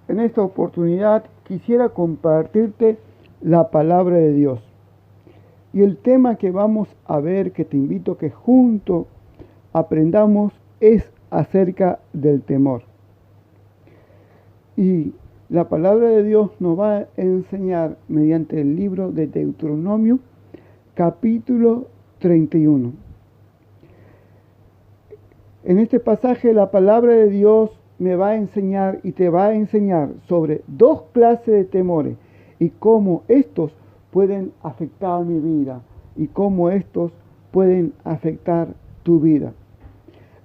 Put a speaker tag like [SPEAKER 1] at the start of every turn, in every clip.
[SPEAKER 1] En esta oportunidad quisiera compartirte la palabra de Dios. Y el tema que vamos a ver, que te invito a que juntos aprendamos, es acerca del temor. Y la palabra de Dios nos va a enseñar mediante el libro de Deuteronomio, capítulo 31. En este pasaje la palabra de Dios me va a enseñar y te va a enseñar sobre dos clases de temores y cómo estos pueden afectar mi vida y cómo estos pueden afectar tu vida.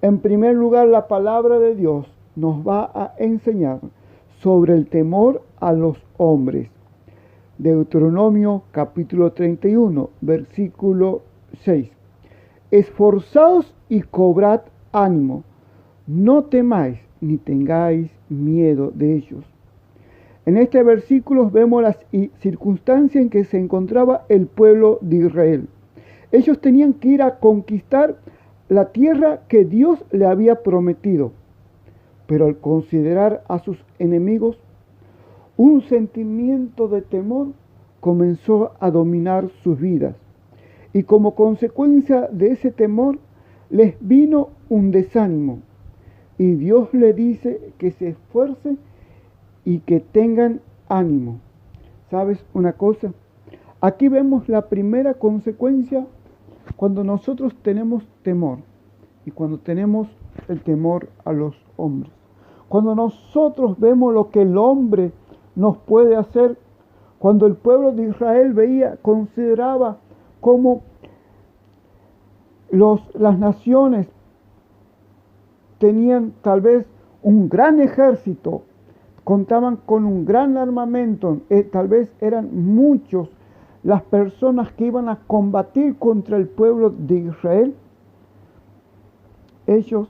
[SPEAKER 1] En primer lugar, la palabra de Dios nos va a enseñar sobre el temor a los hombres. Deuteronomio capítulo 31, versículo 6. Esforzaos y cobrad ánimo, no temáis ni tengáis miedo de ellos. En este versículo vemos las circunstancias en que se encontraba el pueblo de Israel. Ellos tenían que ir a conquistar la tierra que Dios le había prometido. Pero al considerar a sus enemigos, un sentimiento de temor comenzó a dominar sus vidas. Y como consecuencia de ese temor, les vino un desánimo. Y Dios le dice que se esfuercen y que tengan ánimo. ¿Sabes una cosa? Aquí vemos la primera consecuencia cuando nosotros tenemos temor y cuando tenemos el temor a los hombres. Cuando nosotros vemos lo que el hombre nos puede hacer, cuando el pueblo de Israel consideraba cómo las naciones tenían tal vez un gran ejército, contaban con un gran armamento, tal vez eran muchos las personas que iban a combatir contra el pueblo de Israel. Ellos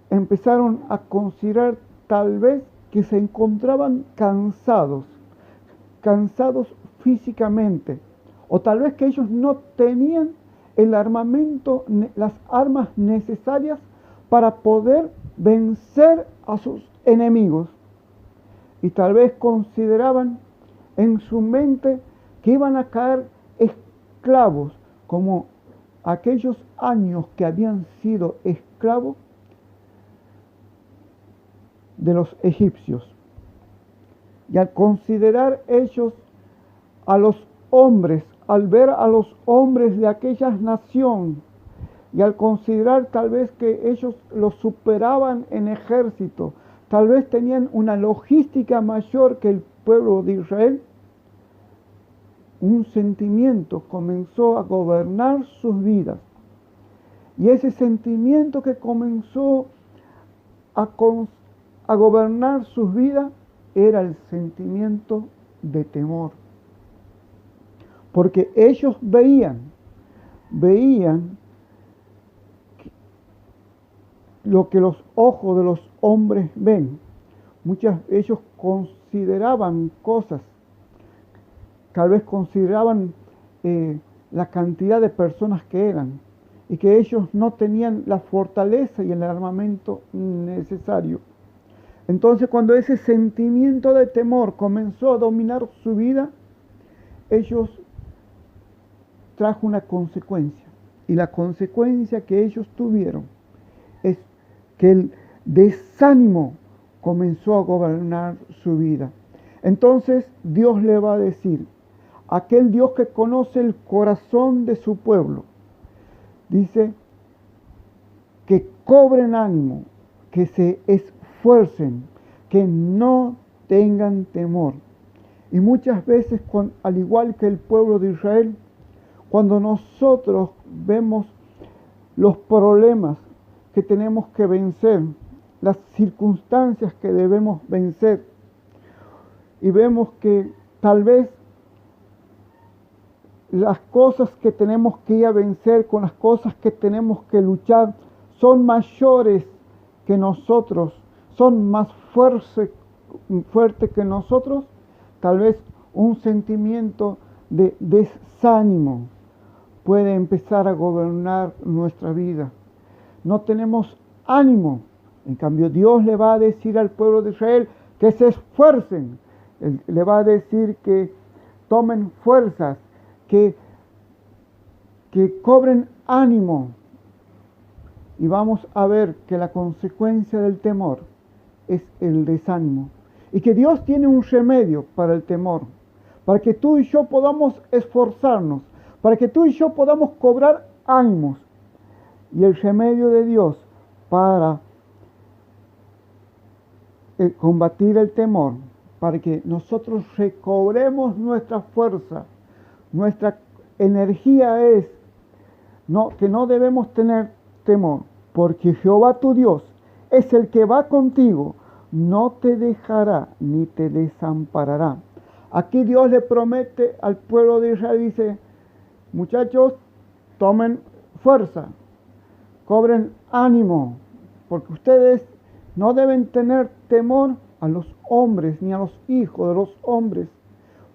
[SPEAKER 1] empezaron a considerar tal vez que se encontraban cansados físicamente, o tal vez que ellos no tenían el armamento, las armas necesarias para poder vencer a sus enemigos. Y tal vez consideraban en su mente que iban a caer esclavos, como aquellos años que habían sido esclavos de los egipcios. Y al considerar ellos a los hombres, al ver a los hombres de aquella nación, y al considerar tal vez que ellos los superaban en ejército, tal vez tenían una logística mayor que el pueblo de Israel, un sentimiento comenzó a gobernar sus vidas. Y ese sentimiento que comenzó a gobernar sus vidas era el sentimiento de temor. Porque ellos veían lo que los ojos de los hombres ven. Ellos consideraban cosas, tal vez consideraban la cantidad de personas que eran, y que ellos no tenían la fortaleza y el armamento necesario. Entonces, cuando ese sentimiento de temor comenzó a dominar su vida, ellos trajo una consecuencia. Y la consecuencia que ellos tuvieron es que el desánimo comenzó a gobernar su vida. Entonces Dios le va a decir, aquel Dios que conoce el corazón de su pueblo, dice que cobren ánimo, que se esfuercen, que no tengan temor. Y muchas veces, al igual que el pueblo de Israel, cuando nosotros vemos los problemas que tenemos que vencer, las circunstancias que debemos vencer, y vemos que tal vez las cosas que tenemos que ir a vencer, con las cosas que tenemos que luchar, son mayores que nosotros, son más fuertes que nosotros, tal vez un sentimiento de desánimo puede empezar a gobernar nuestra vida. No tenemos ánimo. En cambio, Dios le va a decir al pueblo de Israel que se esfuercen. Él le va a decir que tomen fuerzas, que cobren ánimo. Y vamos a ver que la consecuencia del temor es el desánimo. Y que Dios tiene un remedio para el temor, para que tú y yo podamos esforzarnos, para que tú y yo podamos cobrar ánimos. Y el remedio de Dios para combatir el temor, para que nosotros recobremos nuestra fuerza, nuestra energía es que no debemos tener temor, porque Jehová tu Dios es el que va contigo, no te dejará ni te desamparará. Aquí Dios le promete al pueblo de Israel, dice, muchachos, tomen fuerza, cobren ánimo, porque ustedes no deben tener temor a los hombres ni a los hijos de los hombres,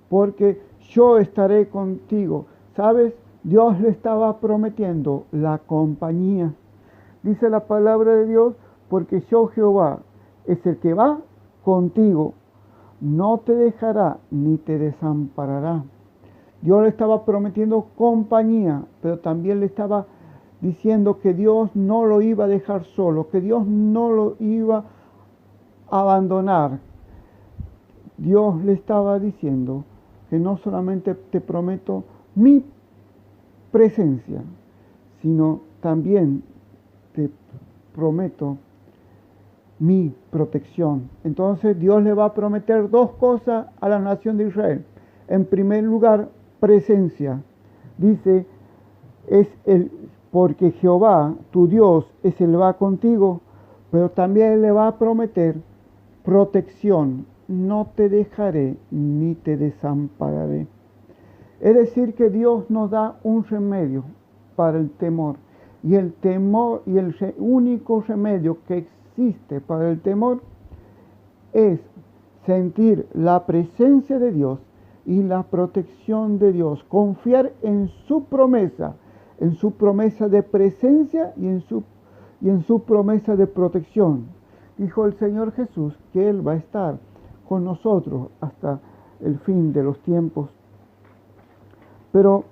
[SPEAKER 1] porque yo estaré contigo. ¿Sabes? Dios le estaba prometiendo la compañía. Dice la palabra de Dios, porque yo Jehová es el que va contigo, no te dejará ni te desamparará. Dios le estaba prometiendo compañía, pero también le estaba diciendo que Dios no lo iba a dejar solo, que Dios no lo iba a abandonar. Dios le estaba diciendo que no solamente te prometo mi presencia, sino también te prometo mi protección. Entonces Dios le va a prometer dos cosas a la nación de Israel. En primer lugar, presencia. Dice, porque Jehová, tu Dios, es el que va contigo, pero también le va a prometer protección. No te dejaré ni te desampararé. Es decir, que Dios nos da un remedio para el temor. Y el temor, y el único remedio que existe para el temor es sentir la presencia de Dios y la protección de Dios. Confiar en su promesa de presencia y en su promesa de protección. Dijo el Señor Jesús que Él va a estar con nosotros hasta el fin de los tiempos. Pero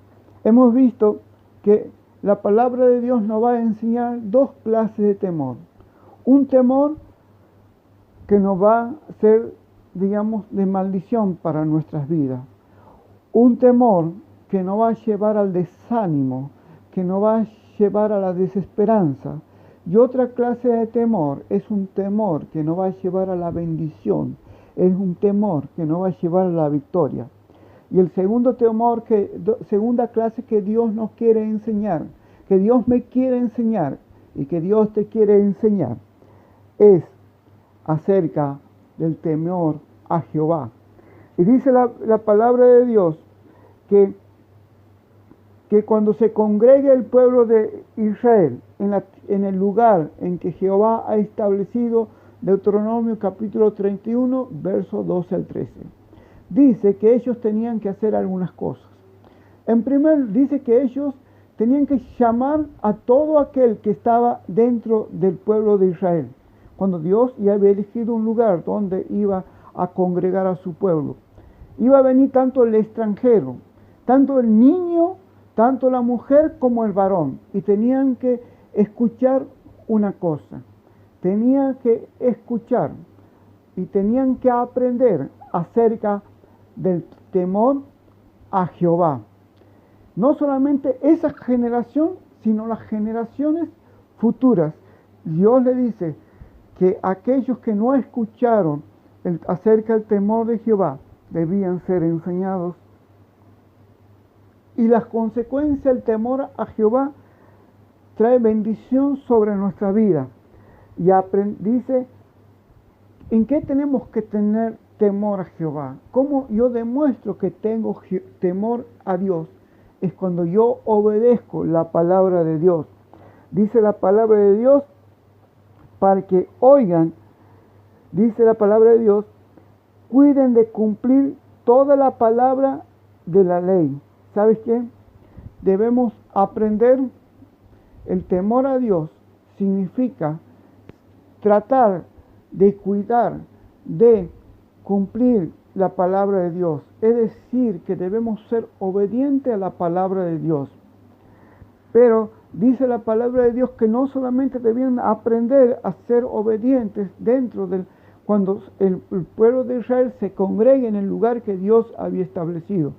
[SPEAKER 1] hemos visto que la palabra de Dios nos va a enseñar dos clases de temor. Un temor que nos va a ser, digamos, de maldición para nuestras vidas. Un temor que nos va a llevar al desánimo, que nos va a llevar a la desesperanza. Y otra clase de temor es un temor que nos va a llevar a la bendición. Es un temor que nos va a llevar a la victoria. Y el segundo temor, segunda clase que Dios nos quiere enseñar, que Dios me quiere enseñar y que Dios te quiere enseñar, es acerca del temor a Jehová. Y dice la palabra de Dios que cuando se congregue el pueblo de Israel en el lugar en que Jehová ha establecido, Deuteronomio capítulo 31, versos 12 al 13. Dice que ellos tenían que hacer algunas cosas. Dice que ellos tenían que llamar a todo aquel que estaba dentro del pueblo de Israel. Cuando Dios ya había elegido un lugar donde iba a congregar a su pueblo. Iba a venir tanto el extranjero, tanto el niño, tanto la mujer como el varón. Y tenían que escuchar una cosa. Tenían que escuchar y tenían que aprender acerca del temor a Jehová. No solamente esa generación, sino las generaciones futuras. Dios le dice que aquellos que no escucharon acerca del temor de Jehová debían ser enseñados. Y las consecuencias del temor a Jehová trae bendición sobre nuestra vida. Y dice, ¿en qué tenemos que tener temor a Jehová? ¿Cómo yo demuestro que tengo temor a Dios? Es cuando yo obedezco la palabra de Dios. Dice la palabra de Dios, para que oigan, dice la palabra de Dios, cuiden de cumplir toda la palabra de la ley. ¿Sabes qué? Debemos aprender. El temor a Dios significa tratar de cuidar, de cumplir la palabra de Dios, es decir, que debemos ser obedientes a la palabra de Dios. Pero dice la palabra de Dios que no solamente debían aprender a ser obedientes cuando el pueblo de Israel se congregue en el lugar que Dios había establecido,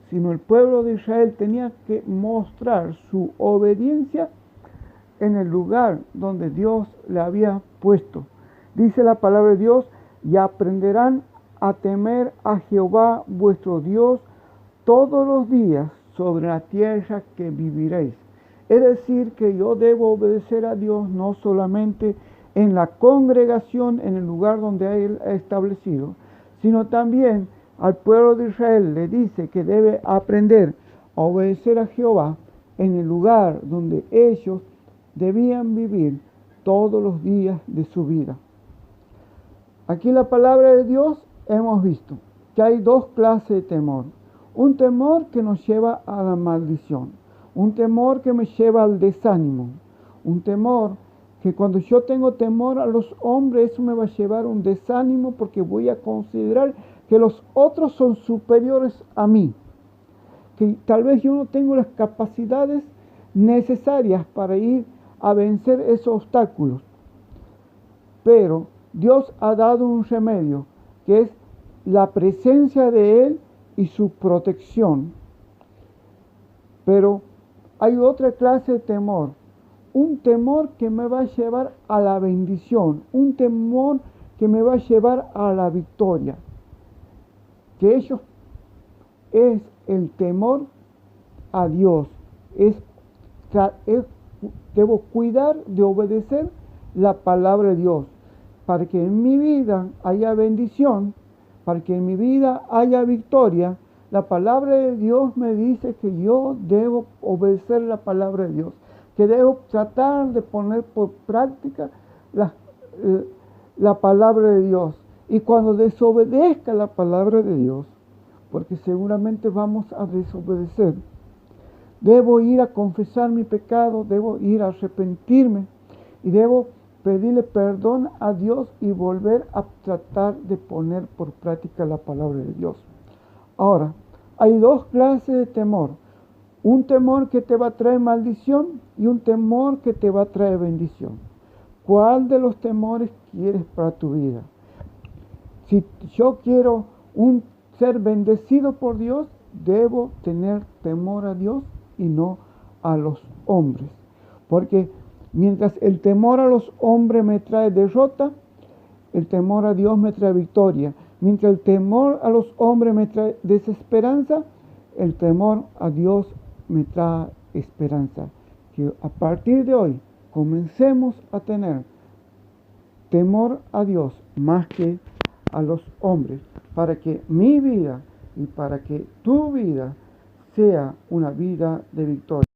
[SPEAKER 1] sino el pueblo de Israel tenía que mostrar su obediencia en el lugar donde Dios le había puesto. Dice la palabra de Dios: y aprenderán a temer a Jehová vuestro Dios todos los días sobre la tierra que viviréis. Es decir, que yo debo obedecer a Dios no solamente en la congregación, en el lugar donde Él ha establecido, sino también al pueblo de Israel le dice que debe aprender a obedecer a Jehová en el lugar donde ellos debían vivir todos los días de su vida. Aquí en la palabra de Dios hemos visto que hay dos clases de temor. Un temor que nos lleva a la maldición, un temor que me lleva al desánimo, un temor que cuando yo tengo temor a los hombres, eso me va a llevar a un desánimo porque voy a considerar que los otros son superiores a mí, que tal vez yo no tengo las capacidades necesarias para ir a vencer esos obstáculos. Pero Dios ha dado un remedio, que es la presencia de Él y su protección. Pero hay otra clase de temor, un temor que me va a llevar a la bendición, un temor que me va a llevar a la victoria, que ellos es el temor a Dios, debo cuidar de obedecer la palabra de Dios, para que en mi vida haya bendición, para que en mi vida haya victoria. La palabra de Dios me dice que yo debo obedecer la palabra de Dios, que debo tratar de poner por práctica la palabra de Dios. Y cuando desobedezca la palabra de Dios, porque seguramente vamos a desobedecer, debo ir a confesar mi pecado, debo ir a arrepentirme y debo pedirle perdón a Dios y volver a tratar de poner por práctica la palabra de Dios. Ahora, hay dos clases de temor. Un temor que te va a traer maldición y un temor que te va a traer bendición. ¿Cuál de los temores quieres para tu vida? Si yo quiero ser bendecido por Dios, debo tener temor a Dios y no a los hombres. Porque mientras el temor a los hombres me trae derrota, el temor a Dios me trae victoria. Mientras el temor a los hombres me trae desesperanza, el temor a Dios me trae esperanza. Que a partir de hoy comencemos a tener temor a Dios más que a los hombres, para que mi vida y para que tu vida sea una vida de victoria.